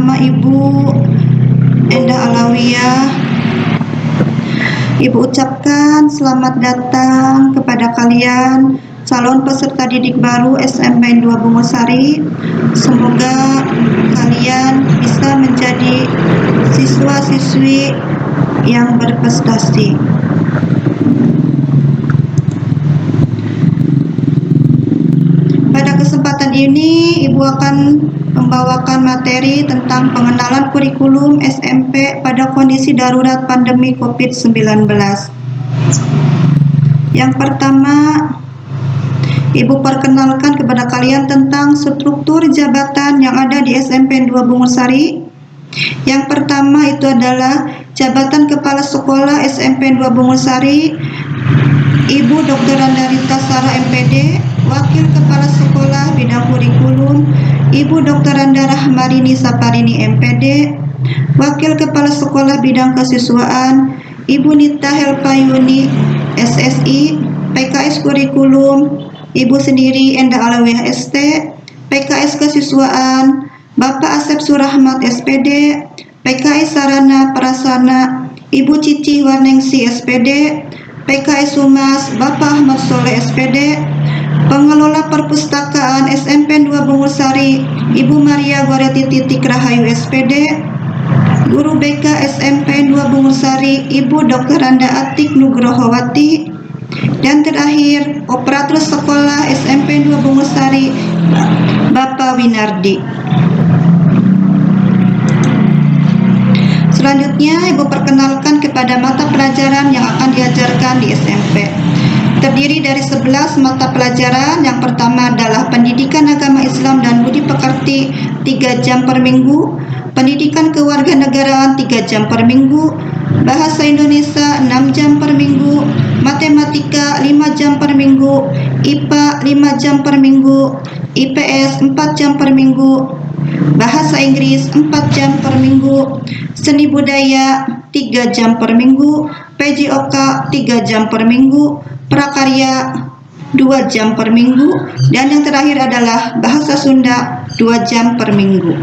nama Ibu Endah Alawiyah, Ibu ucapkan selamat datang kepada kalian calon peserta didik baru SMP 2 Bungosari. Semoga kalian bisa menjadi siswa-siswi yang berprestasi. Pada kesempatan ini, Ibu akan membawakan materi tentang pengenalan kurikulum SMP pada kondisi darurat pandemi COVID-19. Yang pertama, Ibu perkenalkan kepada kalian tentang struktur jabatan yang ada di SMP 2 Bungosari. Yang pertama itu adalah jabatan Kepala Sekolah SMP 2 Bungosari, Ibu Dr. Andarita Sarah MPD. Wakil Kepala Sekolah Bidang Kurikulum, Ibu Dr. Anda Rahmarini Saparini MPD. Wakil Kepala Sekolah Bidang Kesiswaan, Ibu Nita Helpayuni SSI. PKS Kurikulum, Ibu sendiri Endah Alawiyah ST. PKS Kesiswaan, Bapak Asep Surahmat SPD. PKS Sarana Prasarana, Ibu Cici Warningsi SPD. PKS Humas, Bapak Ahmad Soleh SPD. Pengelola Perpustakaan SMP 2 Bungosari, Ibu Maria Goreti Titik Rahayu SPD. Guru BK SMP 2 Bungosari, Ibu Dr. Anda Atik Nugrohowati. Dan terakhir, Operator Sekolah SMP 2 Bungosari, Bapak Winardi. Selanjutnya, Ibu perkenalkan kepada mata pelajaran yang akan diajarkan di SMP. Terdiri dari 11 mata pelajaran. Yang pertama adalah Pendidikan Agama Islam dan Budi Pekerti 3 jam per minggu, Pendidikan Kewarganegaraan 3 jam per minggu, Bahasa Indonesia 6 jam per minggu, Matematika 5 jam per minggu, IPA 5 jam per minggu, IPS 4 jam per minggu, Bahasa Inggris 4 jam per minggu, Seni Budaya 3 jam per minggu, PJOK 3 jam per minggu, Prakarya 2 jam per minggu, dan yang terakhir adalah Bahasa Sunda 2 jam per minggu.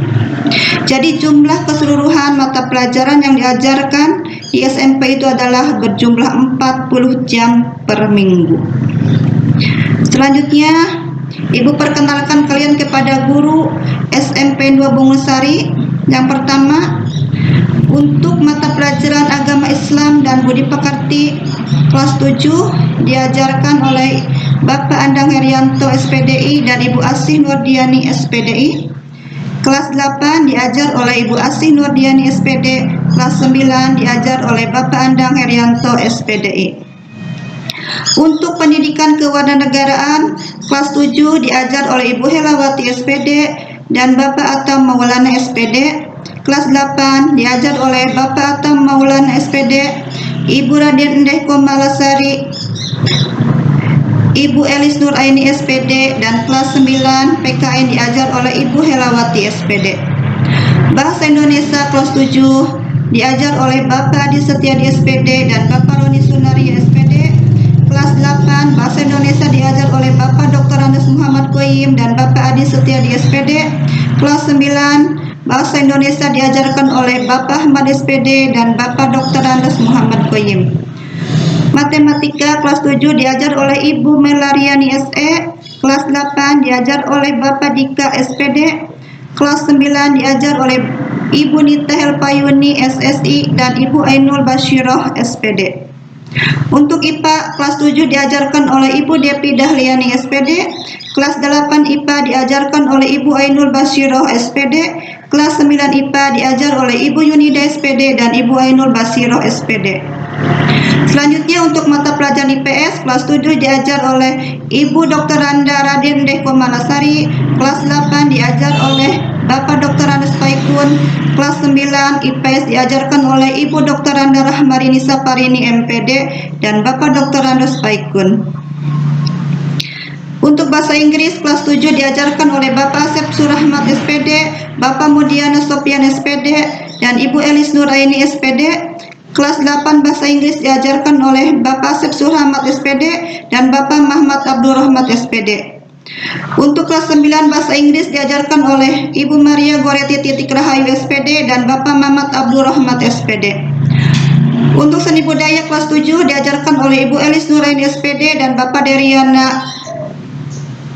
Jadi jumlah keseluruhan mata pelajaran yang diajarkan di SMP itu adalah berjumlah 40 jam per minggu. Selanjutnya, Ibu perkenalkan kalian kepada guru SMP 2 Bungosari. Yang pertama, untuk mata pelajaran Agama Islam dan Budi Pekerti kelas 7 diajarkan oleh Bapak Andang Herianto SPDI dan Ibu Asih Nurdiani SPDI. Kelas 8 diajar oleh Ibu Asih Nurdiani SPD. Kelas 9 diajar oleh Bapak Andang Herianto SPDI. Untuk pendidikan kewarganegaraan kelas 7 diajar oleh Ibu Helawati SPD dan Bapak Atam Maulana SPD. Kelas 8 diajar oleh Bapak Atam Maulana SPD, Ibu Raden Endeh Komalasari, Ibu Elis Nuraini SPD, dan kelas 9 PKN diajar oleh Ibu Helawati SPD. Bahasa Indonesia kelas 7 diajar oleh Bapak Adi Setiadi SPD dan Bapak Roni Sunaria SPD. Kelas 8 Bahasa Indonesia diajar oleh Bapak Dr. Andes Muhammad Qoyim dan Bapak Adi Setiadi SPD. Kelas 9 Bahasa Indonesia diajarkan oleh Bapak Ahmad SPD dan Bapak Dr. Andes Muhammad Qoyim. Matematika kelas 7 diajar oleh Ibu Melariani SE. Kelas 8 diajar oleh Bapak Dika SPD. Kelas 9 diajar oleh Ibu Nita Helpayuni SSI dan Ibu Ainul Basyiroh SPD. Untuk IPA kelas 7 diajarkan oleh Ibu Depi Dahliani SPD. Kelas 8 IPA diajarkan oleh Ibu Ainul Basyiroh SPD. Kelas 9 IPA diajar oleh Ibu Yunida SPD dan Ibu Ainul Basyiroh SPD. Selanjutnya untuk mata pelajaran IPS kelas 7 diajar oleh Ibu Dr. Anda Raden Endeh Komalasari. Kelas 8 diajar oleh Bapak Dr. Andes Paikun. Kelas 9 IPS diajarkan oleh Ibu Dr. Anda Rahmarini Saparini MPD dan Bapak Dr. Andes Paikun. Untuk bahasa Inggris kelas 7 diajarkan oleh Bapak Asep Surahmat SPD, Bapak Mudiana Sopian SPD, dan Ibu Elis Nuraini SPD. Kelas 8 bahasa Inggris diajarkan oleh Bapak Asep Surahmat SPD dan Bapak Muhammad Abdul Rahmat SPD. Untuk kelas 9 Bahasa Inggris diajarkan oleh Ibu Maria Goretti Titik Rahayu SPD dan Bapak Mamat Abdul Rahmat SPD. Untuk seni budaya kelas 7 diajarkan oleh Ibu Elis Nuraini SPD dan Bapak Deriana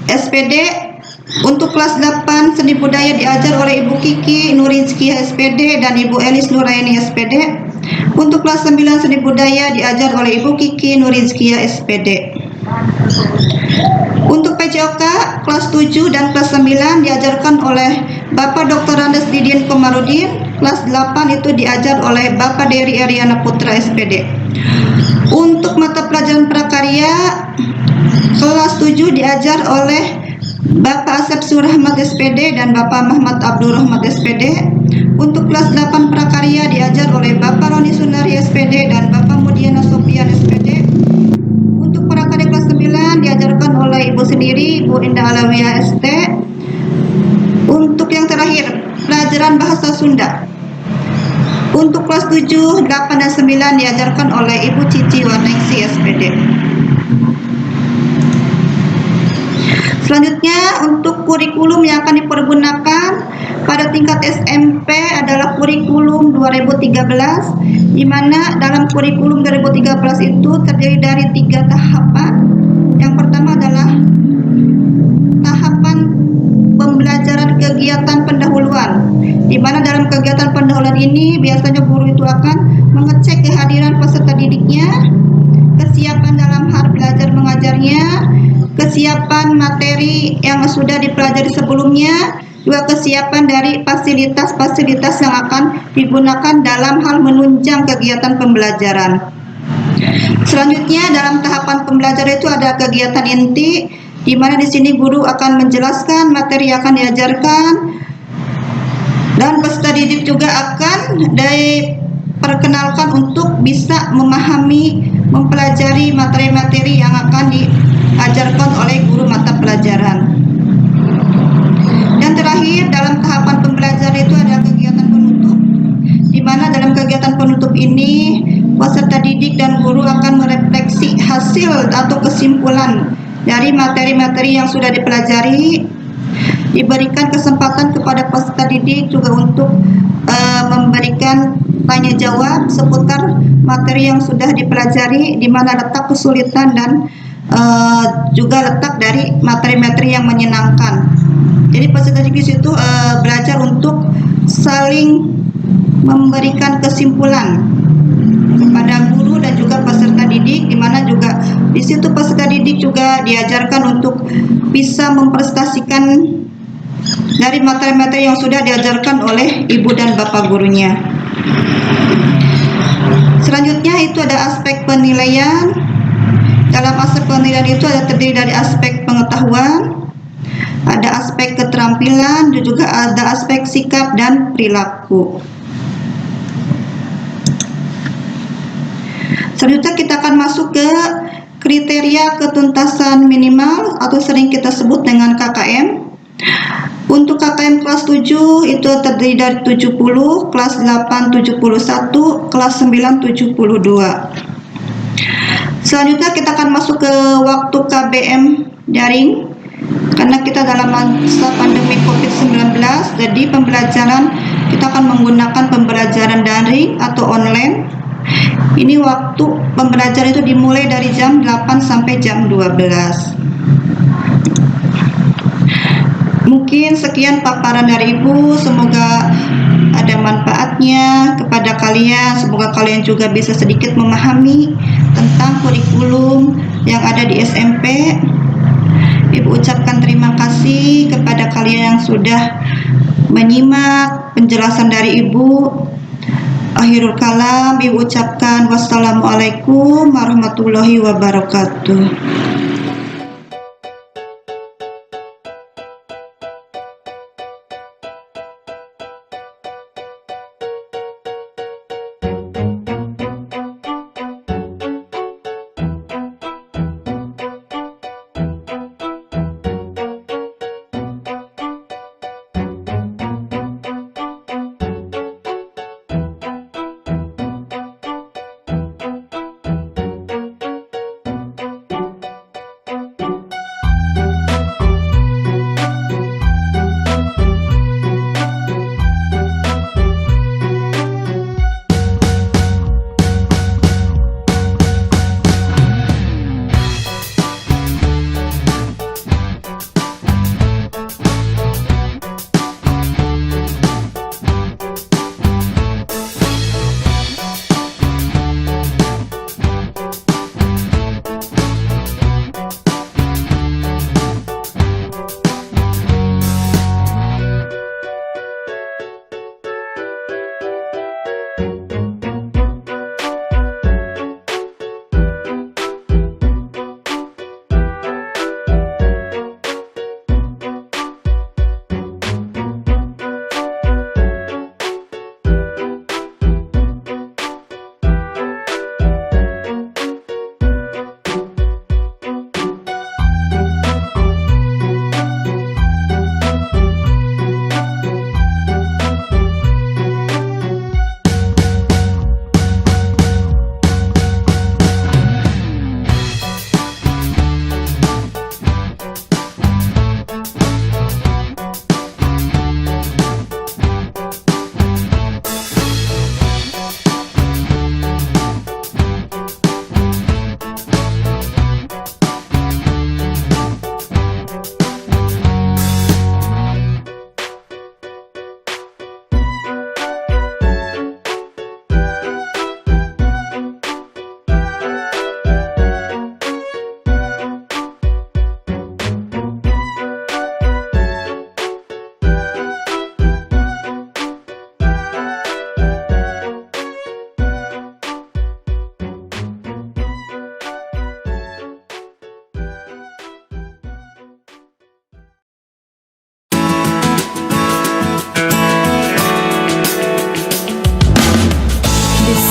SPD. Untuk kelas 8 seni budaya diajar oleh Ibu Kiki Nurinski SPD dan Ibu Elis Nuraini SPD. Untuk kelas 9 seni budaya diajar oleh Ibu Kiki Nurinski SPD. Untuk PJOK kelas 7 dan kelas 9 diajarkan oleh Bapak Dr. Andes Didin Komarudin. Kelas 8 itu diajar oleh Bapak Dery Ariana Putra SPD. Untuk mata pelajaran prakarya kelas 7 diajar oleh Bapak Asep Surahmat SPD dan Bapak Muhammad Abdul Rahmat SPD. Untuk kelas 8 prakarya diajar oleh Bapak Roni Sunari SPD dan Bapak Mudiana Sofian SPD. Untuk prakarya kelas 9 diajarkan oleh Ibu sendiri, Bu Indah Alawiyah ST. Untuk yang terakhir, pelajaran bahasa Sunda. Untuk kelas 7, 8, dan 9 diajarkan oleh Ibu Cici Warneksi SPD. Selanjutnya, untuk kurikulum yang akan dipergunakan pada tingkat SMP adalah kurikulum 2013, di mana dalam kurikulum 2013 itu terdiri dari 3 tahapan. Yang pertama adalah tahapan pembelajaran kegiatan pendahuluan, di mana dalam kegiatan pendahuluan ini biasanya guru itu akan mengecek kehadiran peserta didiknya, kesiapan dalam hal belajar mengajarnya, kesiapan materi yang sudah dipelajari sebelumnya, juga kesiapan dari fasilitas-fasilitas yang akan digunakan dalam hal menunjang kegiatan pembelajaran. Selanjutnya dalam tahapan pembelajaran itu ada kegiatan inti, di mana di sini guru akan menjelaskan materi yang akan diajarkan, dan peserta didik juga akan diperkenalkan untuk bisa memahami, mempelajari materi-materi yang akan diajarkan oleh guru mata pelajaran. Dan terakhir dalam tahapan pembelajaran itu ada kegiatan penutup, di mana dalam kegiatan penutup ini peserta didik dan guru akan merefleksi hasil atau kesimpulan dari materi-materi yang sudah dipelajari. Diberikan kesempatan kepada peserta didik juga untuk memberikan tanya jawab seputar materi yang sudah dipelajari, di mana letak kesulitan dan juga letak dari materi-materi yang menyenangkan. Jadi peserta didik di situ belajar untuk saling memberikan kesimpulan kepada guru dan juga peserta didik, di mana juga di situ peserta didik juga diajarkan untuk bisa memprestasikan dari materi-materi yang sudah diajarkan oleh ibu dan bapak gurunya. Selanjutnya itu ada aspek penilaian. Dalam aspek penilaian itu ada terdiri dari aspek pengetahuan, ada aspek keterampilan, dan juga ada aspek sikap dan perilaku. Selanjutnya kita akan masuk ke kriteria ketuntasan minimal atau sering kita sebut dengan KKM. Untuk KKM kelas 7 itu terdiri dari 70, kelas 8 71, kelas 9 72. Selanjutnya kita akan masuk ke waktu KBM daring, karena kita dalam masa pandemi COVID-19, jadi pembelajaran kita akan menggunakan pembelajaran daring atau online. Ini waktu pembelajaran itu dimulai dari jam 8 sampai jam 12. Mungkin sekian paparan dari Ibu, semoga ada manfaatnya kepada kalian. Semoga kalian juga bisa sedikit memahami tentang kurikulum yang ada di SMP. Ibu ucapkan terima kasih kepada kalian yang sudah menyimak penjelasan dari Ibu. Akhirul kalam, Ibu ucapkan wassalamualaikum warahmatullahi wabarakatuh.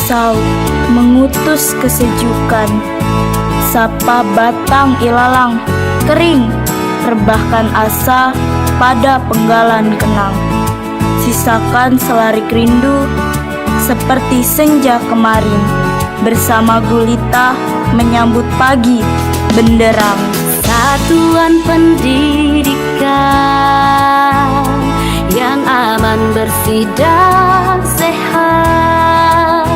saut mengutus kesejukan. Sapa batang ilalang kering, rebahkan asa pada penggalan kenang. Sisakan selarik rindu seperti senja kemarin, bersama gulita menyambut pagi benderang. Satuan pendidikan yang aman, bersih dan sehat,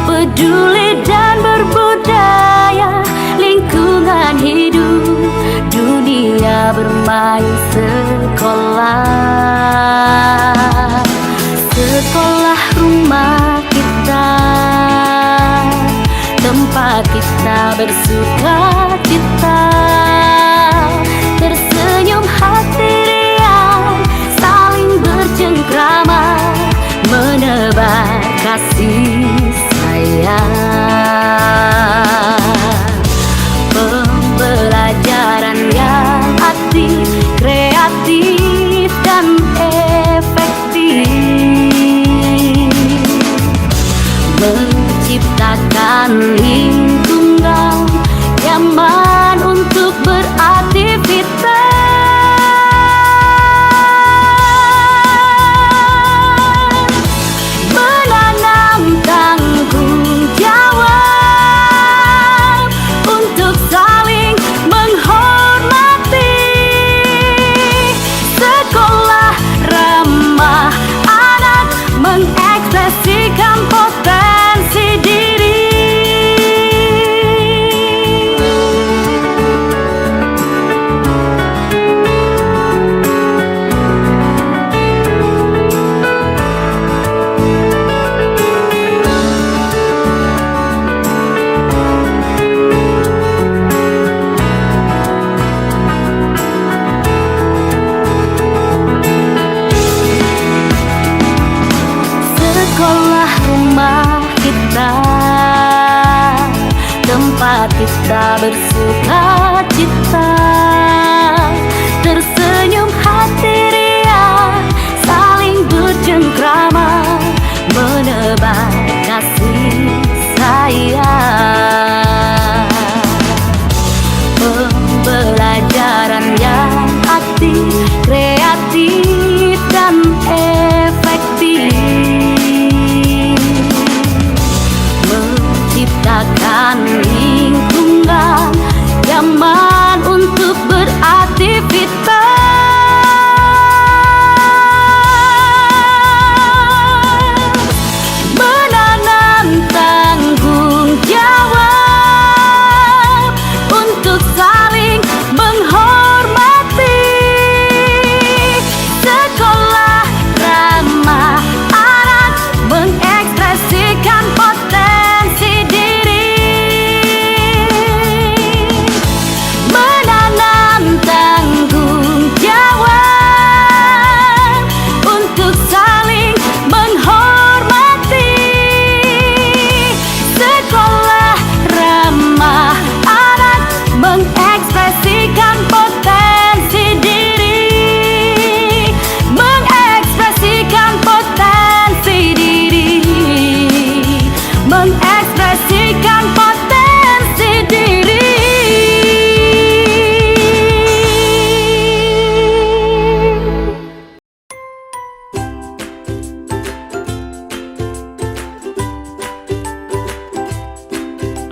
peduli dan berbudaya, lingkungan hidup, dunia bermain sekolah. Sekolah rumah kita, tempat kita bersuka cita, tersenyum hati riang, saling bercengkrama, menebar kasih sayang. Pembelajaran yang aktif, kreatif dan efektif, menciptakan lingkungan nyaman untuk beraktivitas. Menanam tanggung jawab untuk saling menghormati. Sekolah ramah anak, mengekspresikan potensi diri. Sekolah rumah kita, tempat kita bersuka cita, tersenyum hati riang, saling bercengkrama, menebar kasih sayang. Pembelajaran yang aktif, kreatif dan efektif, menciptakan lingkungan nyaman untuk beraktivitas. Menanam tanggung jawab untuk saling menghormati. Sekolah ramah anak, mengekspresikan potensi diri. Menanam tanggung jawab untuk saling menghormati. Sekolah ramah anak, mengekspresikan potensi diri. Mengekspresikan potensi diri. Mengekspresikan potensi diri.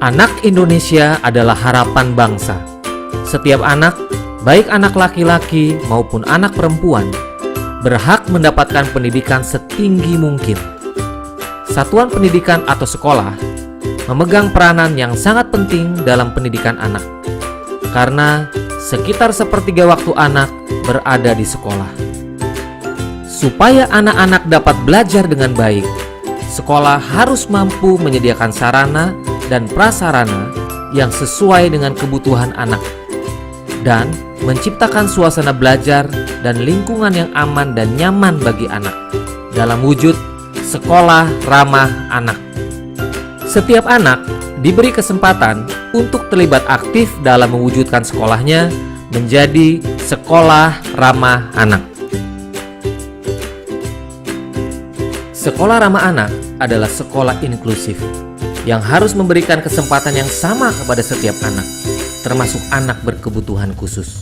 Anak Indonesia adalah harapan bangsa. Setiap anak, baik anak laki-laki maupun anak perempuan, berhak mendapatkan pendidikan setinggi mungkin. Satuan pendidikan atau sekolah memegang peranan yang sangat penting dalam pendidikan anak, karena sekitar sepertiga waktu anak berada di sekolah. Supaya anak-anak dapat belajar dengan baik, sekolah harus mampu menyediakan sarana dan prasarana yang sesuai dengan kebutuhan anak, dan menciptakan suasana belajar dan lingkungan yang aman dan nyaman bagi anak dalam wujud sekolah ramah anak. Setiap anak diberi kesempatan untuk terlibat aktif dalam mewujudkan sekolahnya menjadi sekolah ramah anak. Sekolah ramah anak adalah sekolah inklusif yang harus memberikan kesempatan yang sama kepada setiap anak, termasuk anak berkebutuhan khusus.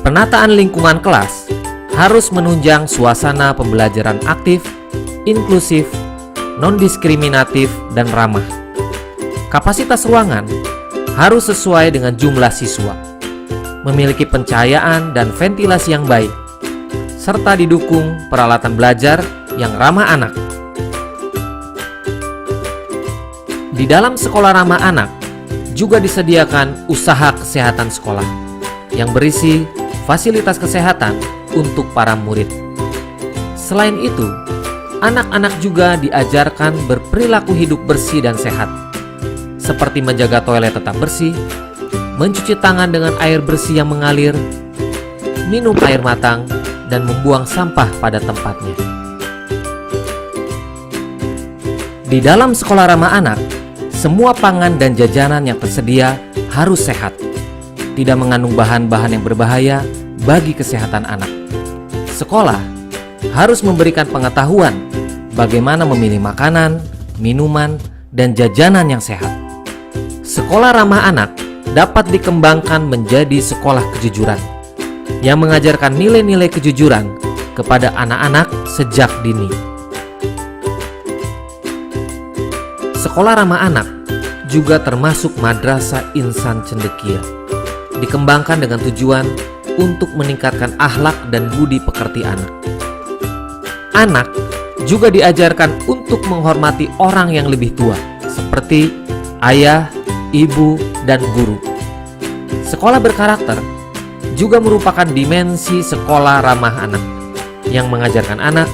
Penataan lingkungan kelas harus menunjang suasana pembelajaran aktif, inklusif, non-diskriminatif, dan ramah. Kapasitas ruangan harus sesuai dengan jumlah siswa, memiliki pencahayaan dan ventilasi yang baik, serta didukung peralatan belajar yang ramah anak. Di dalam sekolah ramah anak juga disediakan usaha kesehatan sekolah yang berisi fasilitas kesehatan untuk para murid. Selain itu, anak-anak juga diajarkan berperilaku hidup bersih dan sehat, seperti menjaga toilet tetap bersih, mencuci tangan dengan air bersih yang mengalir, minum air matang, dan membuang sampah pada tempatnya. Di dalam sekolah ramah anak, semua pangan dan jajanan yang tersedia harus sehat, tidak mengandung bahan-bahan yang berbahaya bagi kesehatan anak. Sekolah harus memberikan pengetahuan bagaimana memilih makanan, minuman, dan jajanan yang sehat. Sekolah ramah anak dapat dikembangkan menjadi sekolah kejujuran yang mengajarkan nilai-nilai kejujuran kepada anak-anak sejak dini. Sekolah ramah anak juga termasuk Madrasah Insan Cendekia, dikembangkan dengan tujuan untuk meningkatkan akhlak dan budi pekerti anak. Anak juga diajarkan untuk menghormati orang yang lebih tua, seperti ayah, ibu, dan guru. Sekolah berkarakter juga merupakan dimensi sekolah ramah anak yang mengajarkan anak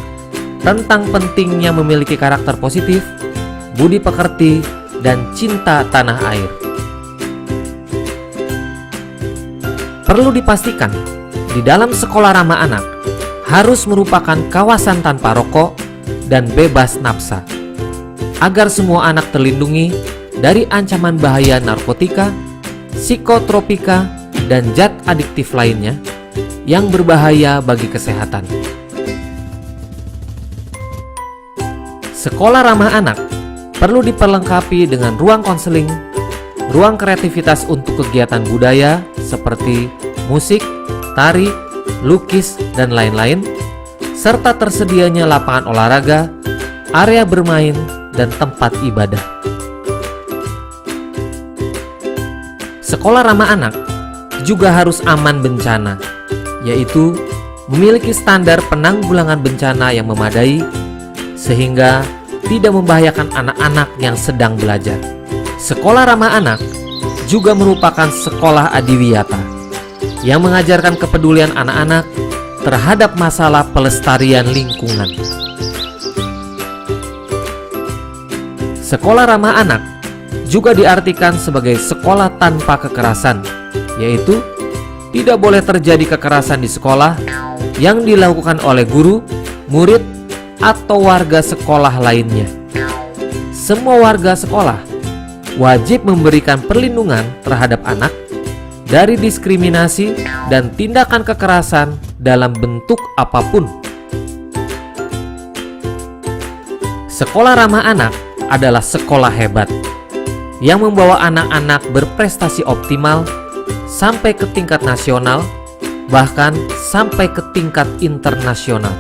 tentang pentingnya memiliki karakter positif, budi pekerti, dan cinta tanah air. Perlu dipastikan, di dalam sekolah ramah anak harus merupakan kawasan tanpa rokok dan bebas nafsa, agar semua anak terlindungi dari ancaman bahaya narkotika, psikotropika, dan zat adiktif lainnya yang berbahaya bagi kesehatan. Sekolah ramah anak perlu diperlengkapi dengan ruang konseling, ruang kreativitas untuk kegiatan budaya seperti musik, tari, lukis, dan lain-lain, serta tersedianya lapangan olahraga, area bermain, dan tempat ibadah. Sekolah ramah anak juga harus aman bencana, yaitu memiliki standar penanggulangan bencana yang memadai sehingga tidak membahayakan anak-anak yang sedang belajar. Sekolah ramah anak juga merupakan sekolah adiwiyata yang mengajarkan kepedulian anak-anak terhadap masalah pelestarian lingkungan. Sekolah ramah anak juga diartikan sebagai sekolah tanpa kekerasan, yaitu tidak boleh terjadi kekerasan di sekolah yang dilakukan oleh guru, murid, atau warga sekolah lainnya. Semua warga sekolah wajib memberikan perlindungan terhadap anak dari diskriminasi dan tindakan kekerasan dalam bentuk apapun. Sekolah ramah anak adalah sekolah hebat yang membawa anak-anak berprestasi optimal sampai ke tingkat nasional, bahkan sampai ke tingkat internasional.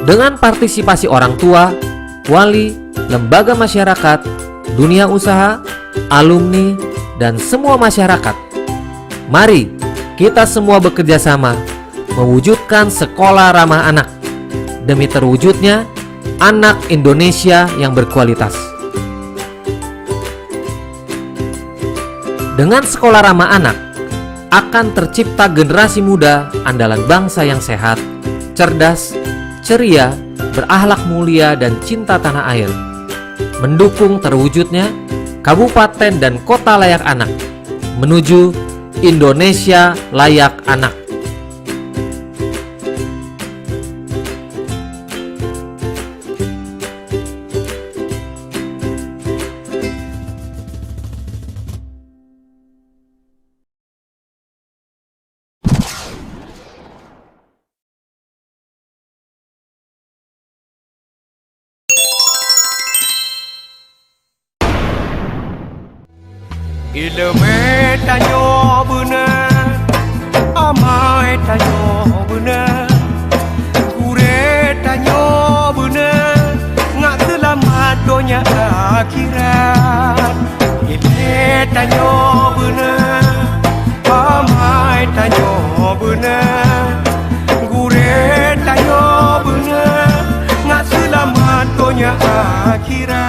Dengan partisipasi orang tua, wali, lembaga masyarakat, dunia usaha, alumni, dan semua masyarakat, mari kita semua bekerja sama mewujudkan sekolah ramah anak demi terwujudnya anak Indonesia yang berkualitas. Dengan sekolah ramah anak, akan tercipta generasi muda andalan bangsa yang sehat, cerdas, ceria, berakhlak mulia, dan cinta tanah air, mendukung terwujudnya kabupaten dan kota layak anak menuju Indonesia layak anak. Ilmu tanyo benar, amai tanyo benar, kure tanyo benar, ngak selamat dunia akhirat. Ilmu tanyo benar, amai tanyo benar, kure tanyo benar, ngak selamat dunia akhirat.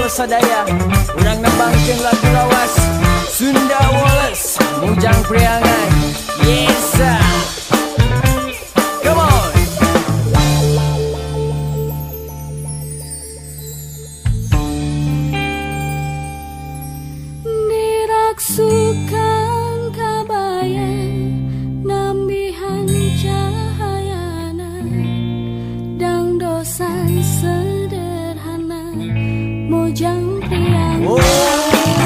Kumpul sadaya urang nembangkeun lagu lawas Sunda Wallace Mujang Priangan. Yes sir. Come on. Diraksukan kabayan nambihan cahayana dang dosan sederhana mojang priang. Oh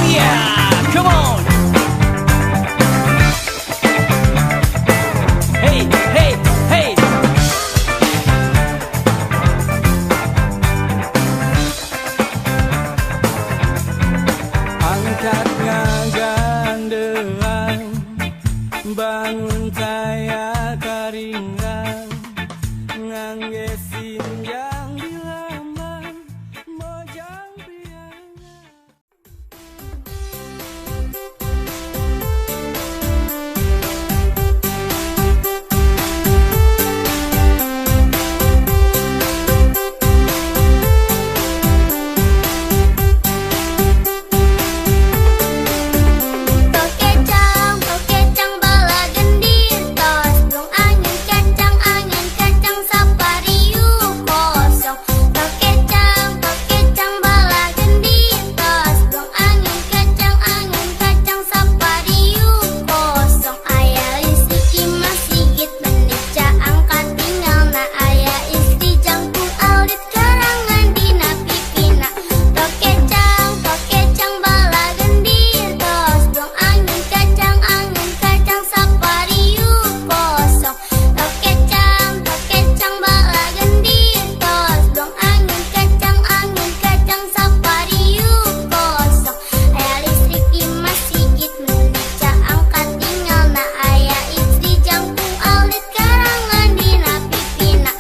yeah, come on. Hey, hey, hey. Angkat ngagandean, bangun kaya karinggang, ngangge sinjang di laman, mojang priangan. Tokecang bala gendir tos dong angin kacang sapariu kosong. Tokecang bala gendir tos dong angin kacang sapariu kosong. Aya listrik masih git menica angkat tinggal na aya istri jangkung audit karangan dina pipina. Tokecang bala gendir tos dong angin kacang sapariu kosong. Tokecang bala gendir tos dong angin kacang sapariu kosong. Aya listrik masih git menica angkat tinggal na aya istri jangkung audit karangan dina pipina.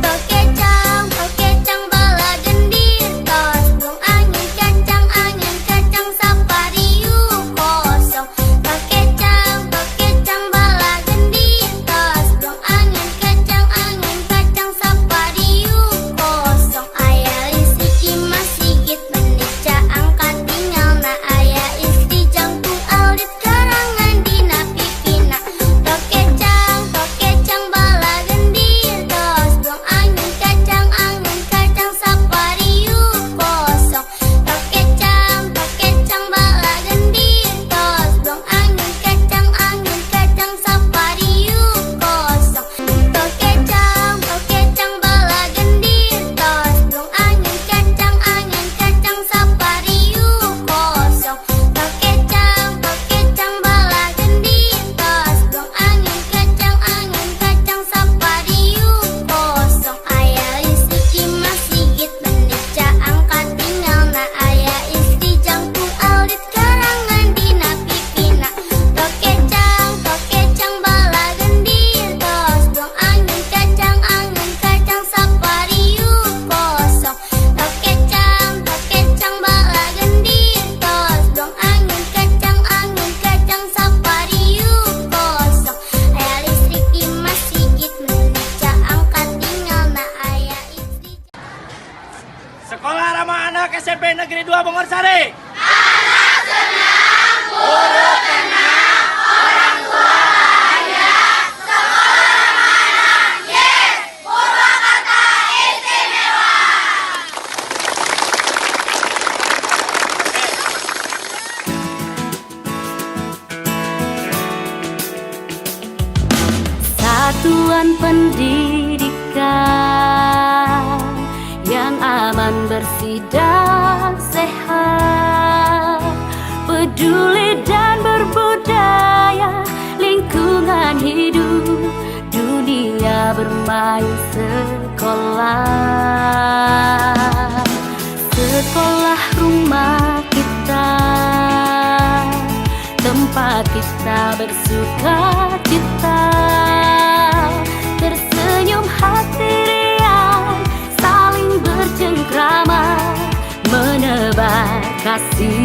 Tokecang bala gendir tos dong angin kacang sapariu kosong. Tokecang bala gendir tos dong angin kacang sapariu kosong. Aya listrik masih git menica angkat tinggal na aya istri jangkung audit karangan dina pipina. Tokecang bala gendir tos dong angin kacang sapariu kosong. Tokecang bala gendir tos dong angin kacang sapariu kosong. Tokecang bala gendir tos dong angin kacang sapariu kosong. Tokecang bala gendir tos dong angin kacang sapariu kosong. Aya listrik masih git menica angkat tinggal na aya istri jangkung audit karangan dina pipina. Tokecang bala gendir tos dong angin kacang sapariu kosong. Tokecang bala gendir tos dong angin kacang sapariu kosong. Aya listrik masih git menica angkat tinggal na aya istri. Sekolah Ramah Anak SMP Negeri 2 Bongorsari. Satuan pendidikan yang aman, bersih dan sehat, peduli dan berbudaya, lingkungan hidup, dunia bermain sekolah. Sekolah rumah kita, tempat kita bersuka cita, tersenyum hati riang, saling bercengkrama. kasih